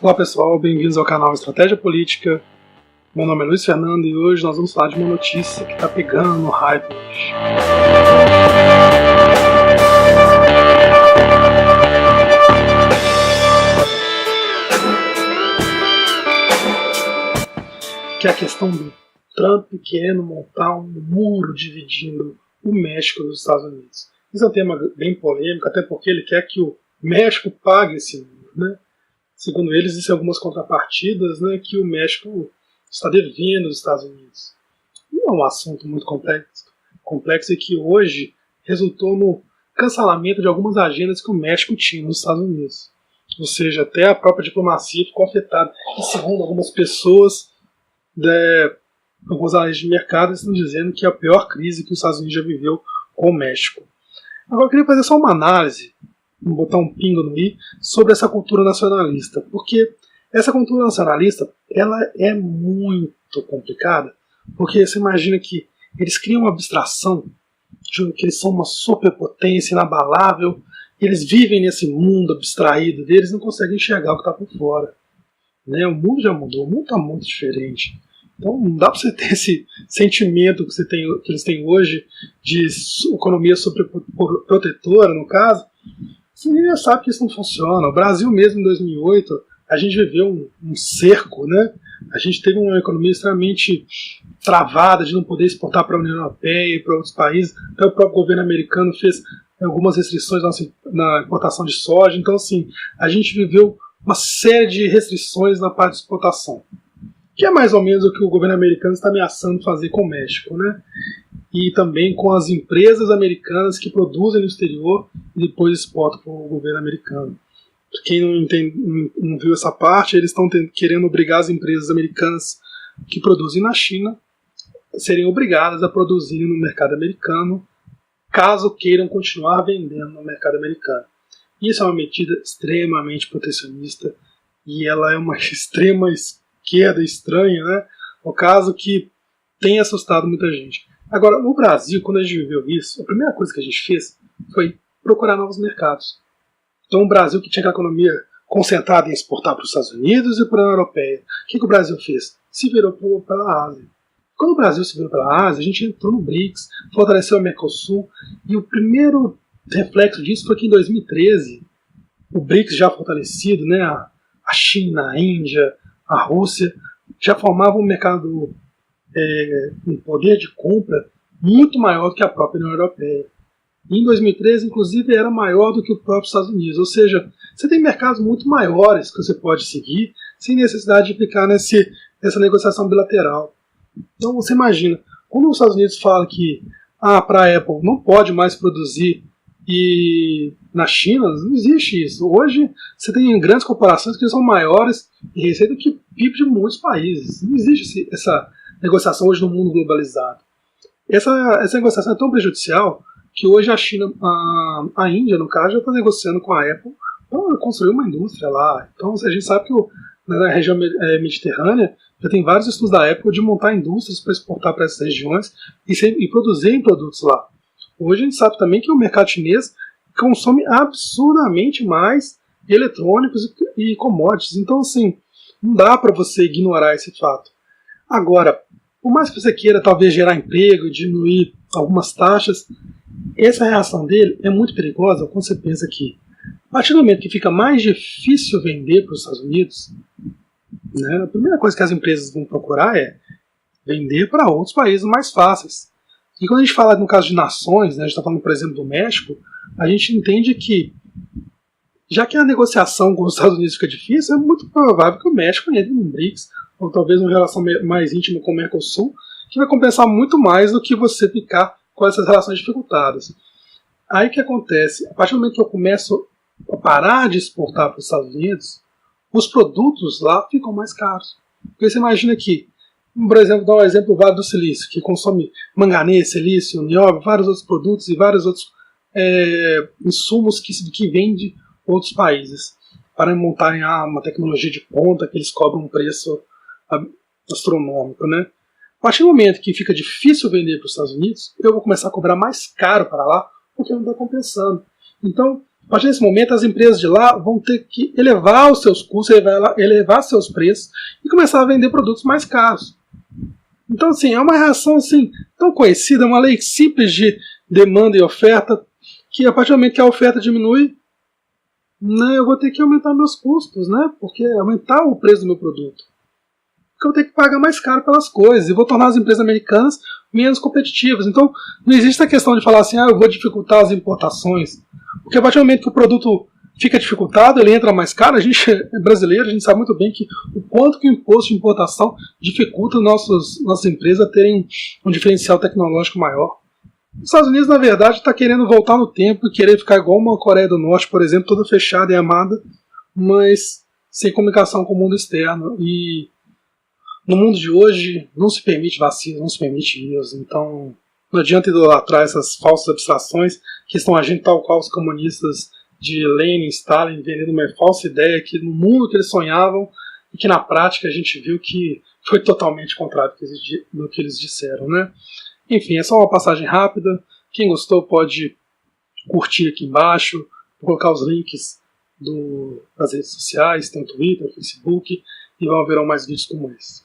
Olá pessoal, bem-vindos ao canal Estratégia Política. Meu nome é Luiz Fernando e hoje nós vamos falar de uma notícia que está pegando no hype hoje. Que é a questão do Trump querendo montar um muro dividindo o México dos Estados Unidos. Isso é um tema bem polêmico, até porque ele quer que o México pague esse muro, né? Segundo eles, existem algumas contrapartidas, né, que o México está devendo aos Estados Unidos. E é um assunto muito complexo e que hoje resultou no cancelamento de algumas agendas que o México tinha nos Estados Unidos. Ou seja, até a própria diplomacia ficou afetada. E segundo algumas pessoas, alguns analistas de mercado estão dizendo que é a pior crise que os Estados Unidos já viveu com o México. Agora eu queria fazer só uma análise, botar um pingo no i, sobre essa cultura nacionalista, porque essa cultura nacionalista ela é muito complicada, porque você imagina que eles criam uma abstração de que eles são uma superpotência inabalável, e eles vivem nesse mundo abstraído deles, não conseguem enxergar o que está por fora, né? O mundo já mudou, o mundo está muito diferente. Então não dá para você ter esse sentimento que eles têm hoje de economia sobreprotetora, no caso. Você já sabe que isso não funciona. O Brasil mesmo, em 2008, a gente viveu um cerco, né? A gente teve uma economia extremamente travada de não poder exportar para a União Europeia e para outros países. Até o próprio governo americano fez algumas restrições na importação de soja. Então, assim, a gente viveu uma série de restrições na parte de exportação, que é mais ou menos o que o governo americano está ameaçando fazer com o México, né? E também com as empresas americanas que produzem no exterior e depois exportam para o governo americano. Quem não viu essa parte, eles estão querendo obrigar as empresas americanas que produzem na China a serem obrigadas a produzirem no mercado americano, caso queiram continuar vendendo no mercado americano. Isso é uma medida extremamente protecionista e ela é uma extrema esquerda estranha, né? No caso que tem assustado muita gente. Agora, no Brasil, quando a gente viveu isso, a primeira coisa que a gente fez foi procurar novos mercados. Então, o Brasil, que tinha a economia concentrada em exportar para os Estados Unidos e para a União Europeia, o que o Brasil fez? Se virou para a Ásia. Quando o Brasil se virou para a Ásia, a gente entrou no BRICS, fortaleceu o Mercosul, e o primeiro reflexo disso foi que em 2013, o BRICS já fortalecido, né, a China, a Índia, a Rússia, já formavam um mercado, um poder de compra muito maior do que a própria União Europeia. E em 2013, inclusive, era maior do que o próprio Estados Unidos. Ou seja, você tem mercados muito maiores que você pode seguir sem necessidade de ficar nessa negociação bilateral. Então você imagina, quando os Estados Unidos falam que para a Apple não pode mais produzir e na China, não existe isso. Hoje você tem grandes corporações que são maiores em receita que PIB de muitos países. Não existe essa negociação hoje no mundo globalizado. Essa negociação é tão prejudicial que hoje a China, a Índia, no caso, já está negociando com a Apple para construir uma indústria lá. Então a gente sabe que na região mediterrânea já tem vários estudos da Apple de montar indústrias para exportar para essas regiões e produzirem produtos lá. Hoje a gente sabe também que o mercado chinês consome absurdamente mais eletrônicos e commodities. Então, assim, não dá para você ignorar esse fato. Agora, por mais que você queira talvez gerar emprego e diminuir algumas taxas, essa reação dele é muito perigosa quando você pensa que, a partir do momento que fica mais difícil vender para os Estados Unidos, né, a primeira coisa que as empresas vão procurar é vender para outros países mais fáceis. E quando a gente fala no caso de nações, né, a gente está falando, por exemplo, do México, a gente entende que, já que a negociação com os Estados Unidos fica difícil, é muito provável que o México entre no BRICS, ou talvez uma relação mais íntima com o Mercosul, que vai compensar muito mais do que você ficar com essas relações dificultadas. Aí o que acontece? A partir do momento que eu começo a parar de exportar para os Estados Unidos, os produtos lá ficam mais caros. Porque você imagina que, por exemplo, dar um exemplo, o Vale do Silício, que consome manganês, silício, nióbio, vários outros produtos e vários outros insumos que vêm de outros países, para montarem uma tecnologia de ponta que eles cobram um preço astronômico, né? A partir do momento que fica difícil vender para os Estados Unidos, eu vou começar a cobrar mais caro para lá, porque não está compensando. Então, A partir desse momento, as empresas de lá vão ter que elevar os seus custos, elevar seus preços e começar a vender produtos mais caros. Então, assim, é uma reação assim, tão conhecida, uma lei simples de demanda e oferta, que a partir do momento que a oferta diminui, né, eu vou ter que aumentar meus custos, né, porque aumentar o preço do meu produto. Porque eu vou ter que pagar mais caro pelas coisas e vou tornar as empresas americanas menos competitivas. Então, não existe a questão de falar assim, eu vou dificultar as importações. Porque a partir do momento que o produto fica dificultado, ele entra mais caro, a gente é brasileiro, a gente sabe muito bem que o quanto que o imposto de importação dificulta nossas empresas a terem um diferencial tecnológico maior. Os Estados Unidos, na verdade, está querendo voltar no tempo e querer ficar igual uma Coreia do Norte, por exemplo, toda fechada e amada, mas sem comunicação com o mundo externo. E no mundo de hoje não se permite vacina, não se permite erros, então não adianta idolatrar essas falsas abstrações que estão agindo tal qual os comunistas de Lenin, Stalin, vendendo uma falsa ideia que no mundo que eles sonhavam e que na prática a gente viu que foi totalmente contrário do que eles disseram, né? Enfim, é só uma passagem rápida. Quem gostou pode curtir aqui embaixo, vou colocar os links das redes sociais, tem o Twitter, o Facebook, e vão haver mais vídeos como esse.